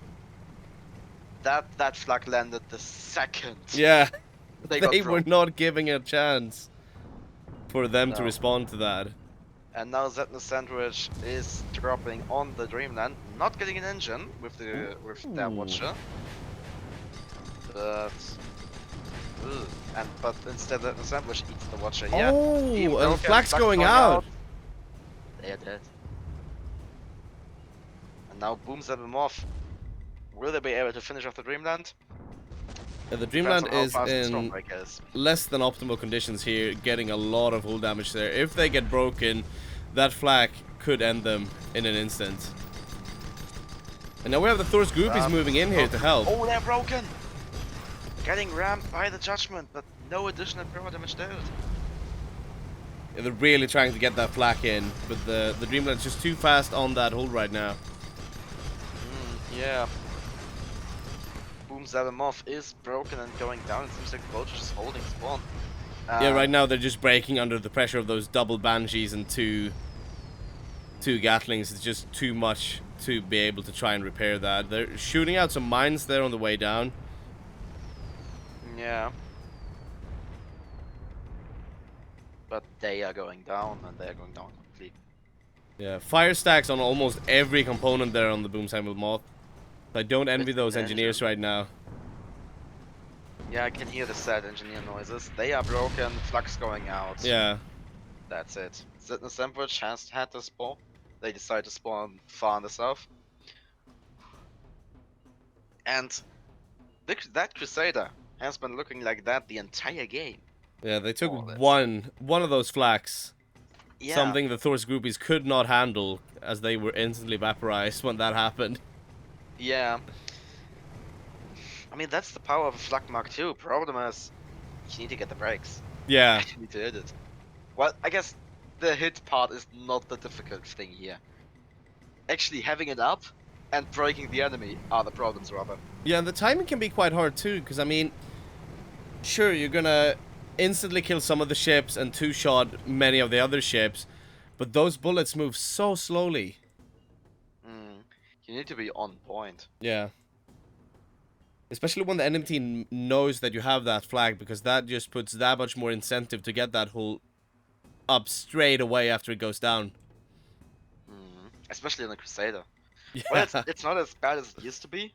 That flag landed the second. Yeah. They were not giving a chance for them to No. respond to that. And now Zetna Sandwich is dropping on the Dreamland, not getting an engine with their Watcher. But instead Zetna Sandwich eats the Watcher. Yeah. Oh, Team and broken, flag's going out. They are dead. And now Boom Sable Moth. Will they be able to finish off the Dreamland? Yeah, the Dreamland is Depends on how fast in Stormbreaker is. less than optimal conditions here, getting a lot of hull damage there. If they get broken, that flag could end them in an instant. And now we have the Thor's groupies moving in here to help. Oh, they're broken! Getting rammed by the Judgment, but no additional power damage there. Yeah, they're really trying to get that flag in, but the Dreamland's just too fast on that hull right now. Yeah. Boom Sable Moth is broken and going down. It seems like both are just holding spawn. Yeah, right now they're just breaking under the pressure of those double Banshees and two Gatlings. It's just too much to be able to try and repair that. They're shooting out some mines there on the way down. Yeah. But they are going down, and they are going down completely. Yeah, fire stacks on almost every component there on the Boom Sable Moth. I don't envy those engineers right now. Yeah, I can hear the sad engineer noises. They are broken, flux going out. Yeah. That's it. Sitting Sandwich has had to spawn. They decide to spawn far in the south. And that Crusader has been looking like that the entire game. Yeah, they took Oh, one of those flaks. Yeah. Something the Thor's groupies could not handle, as they were instantly vaporized when that happened. Yeah. I mean, that's the power of a Flak Mark II. Problem is, you need to get the brakes. Yeah. You need to hit it. Well, I guess the hit part is not the difficult thing here. Actually having it up and breaking the enemy are the problems, rather. Yeah, and the timing can be quite hard too, because I mean, sure, you're gonna instantly kill some of the ships and two-shot many of the other ships, but those bullets move so slowly. You need to be on point. Yeah. Especially when the enemy team knows that you have that flag, because that just puts that much more incentive to get that hull up straight away after it goes down. Especially in the Crusader. Yeah. Well, it's not as bad as it used to be,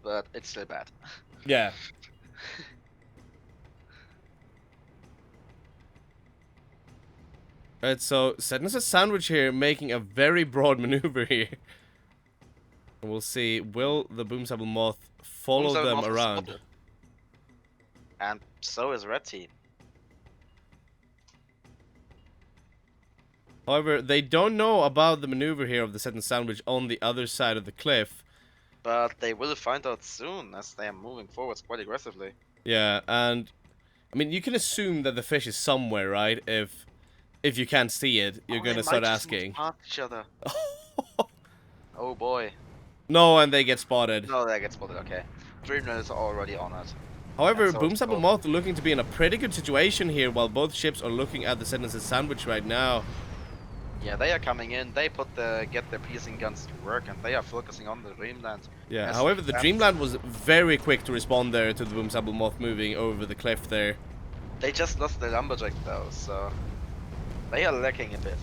but it's still bad. Yeah. Alright, so Setting a Sandwich here making a very broad maneuver here. We'll see, will the Boom Sable Moth follow Boom Sable them Moth is around? spotted. And so is Red Team. However, they don't know about the maneuver here of the Setting Sandwich on the other side of the cliff. But they will find out soon, as they are moving forwards quite aggressively. Yeah, and I mean, you can assume that the fish is somewhere, right? If you can't see it, you're Oh, they gonna start might just move asking. past each other. Oh boy. No, and they get spotted. No, they get spotted, okay. Dreamland is already on it. And However, so is Boomsable Bob. Moth looking to be in a pretty good situation here, while both ships are looking at the Sentence's sandwich right now. Yeah, they are coming in, they get their piercing guns to work, and they are focusing on the Dreamland. Yeah, As however, the that, Dreamland was very quick to respond there to the Boomsable Moth moving over the cliff there. they just lost their lumberjack though, so they are lacking a bit.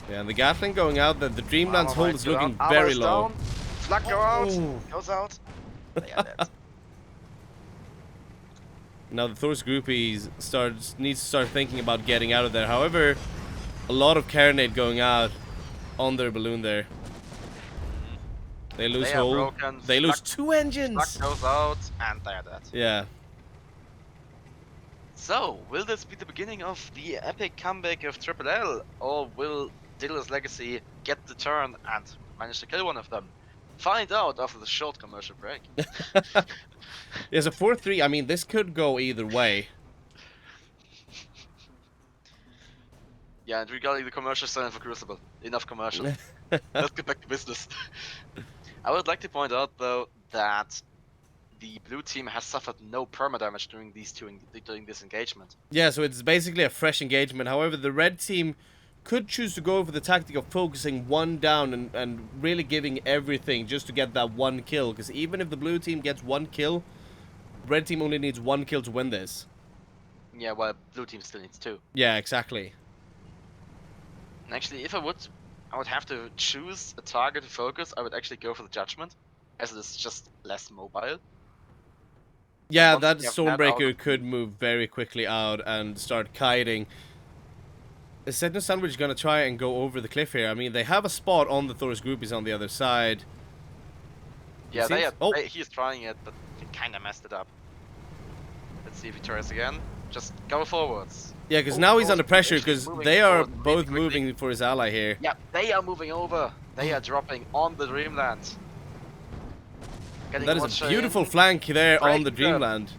Yeah, and the Gatling going out, the Dreamland's Armor hold might is go down. looking Armor very is low. down. Flak go out. Oh. Goes out. They are dead. Now the Thor's groupies needs to start thinking about getting out of there. However, a lot of carronade going out on their balloon there. They lose They are hold. broken. They lose Flak 2 engines. goes out, and they are dead. Yeah. So, will this be the beginning of the epic comeback of Triple L, or will Diddler's Legacy get the turn and manage to kill one of them? Find out after the short commercial break. There's a 4-3. I mean, this could go either way. Yeah, and regarding the commercial sign for Crucible, enough commercial. Let's get back to business. I would like to point out though that the blue team has suffered no perma damage during during this engagement. Yeah, so it's basically a fresh engagement. However, the red team could choose to go for the tactic of focusing one down and really giving everything just to get that one kill. Because even if the blue team gets one kill, red team only needs one kill to win this. Yeah, well, blue team still needs two. Yeah, exactly. And actually, if I would have to choose a target to focus. I would actually go for the judgment, as it is just less mobile. Yeah, Once that we have that out Stormbreaker of could move very quickly out and start kiting. Is Sentinel Sandwich gonna try and go over the cliff here? I mean, they have a spot on the Thor's groupies on the other side. Yeah, seems... oh. he's trying it, but he kind of messed it up. Let's see if he tries again. Just go forwards. Yeah, because Oh, now he's oh, under pressure actually because moving they are forward both really quickly. moving for his ally here. Yeah, they are moving over. They are dropping on the Dreamland. And that is Watcher a beautiful in, flank there on the breaking them. Dreamland.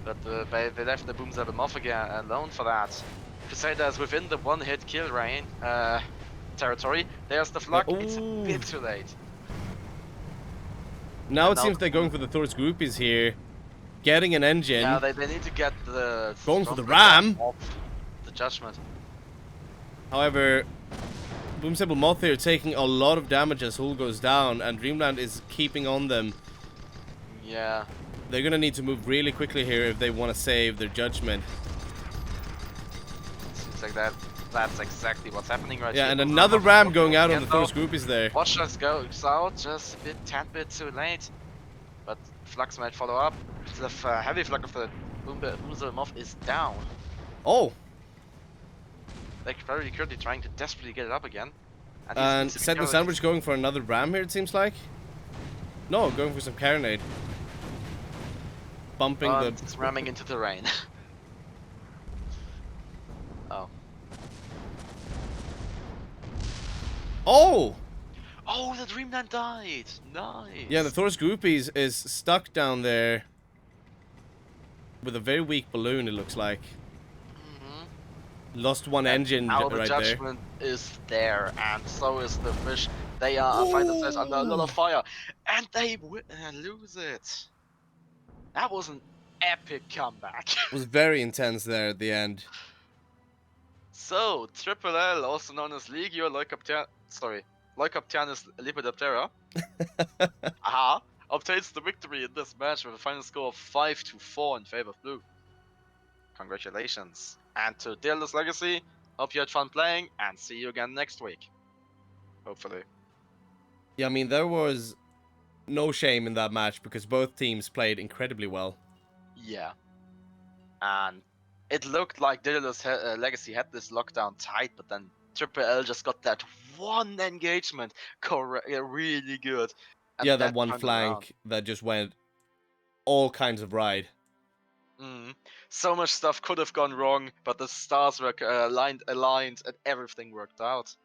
But they left the Boomsable Moth again alone for that. Crusader is within the one-hit kill range territory. There's the flag. It's a bit too late. Now And it seems they're going for the Thor's groupies here. Getting an engine. Yeah, they need to get the... Going for the ram. Off the judgment. However, Boomsable Moth here taking a lot of damage as Hull goes down, and Dreamland is keeping on them. Yeah. They're gonna need to move really quickly here if they want to save their judgment. Seems like that's exactly what's happening right Yeah, here. and another ram going out on the Thor's groupies there. Watchers goes out just a tad bit too late. But Flux might follow up. The heavy flak of the Boomsable Moth is down. Oh! They're very currently trying to desperately get it up again. And Sentinel Sandwich going for another ram here, it seems like. No, going for some carronade. Bumping the... It's ramming into the rain. Oh. Oh! Oh, the Dreamland died! Nice! Yeah, the Thor's groupies is stuck down there with a very weak balloon, it looks like. Lost one engine now the right there. judgment is there, and so is the fish. They are find themselves under a lot of fire, and they lose it. That was an epic comeback. It was very intense there at the end. So, Triple L, also known as Legio Leucopternis Lepidoptera, aha, obtains the victory in this match with a final score of 5-4 in favor of Blue. Congratulations. And to Diddler's Legacy, hope you had fun playing, and see you again next week. Hopefully. Yeah, I mean, there was no shame in that match because both teams played incredibly well. Yeah. And it looked like Diddler's Legacy had this lockdown tight, but then Triple L just got that one engagement really good. And yeah, that one turned flank that just went all kinds of ride. So much stuff could have gone wrong, but the stars were aligned, and everything worked out.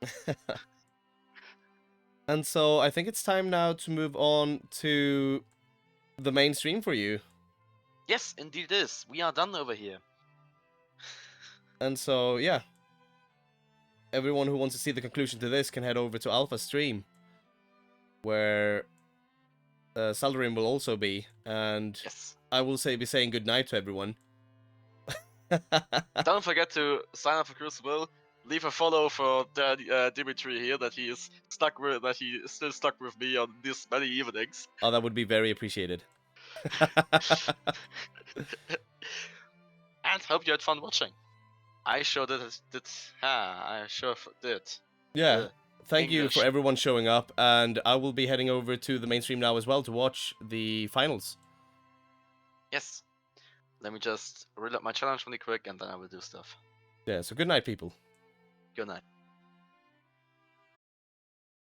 And so I think it's time now to move on to the main stream for you. Yes, indeed it is. We are done over here. And so, yeah. Everyone who wants to see the conclusion to this can head over to Alpha Stream, where Saldarin will also be, and Yes. I will be saying goodnight to everyone. Don't forget to sign up for Crucible. Leave a follow for Dimitri here that he is still stuck with me on these many evenings. Oh, that would be very appreciated. And hope you had fun watching. I sure did. I sure did. Yeah. Thank you English. for everyone showing up, and I will be heading over to the mainstream now as well to watch the finals. Yes. Let me just reload my challenge really quick and then I will do stuff. Yeah, so good night, people. Good night.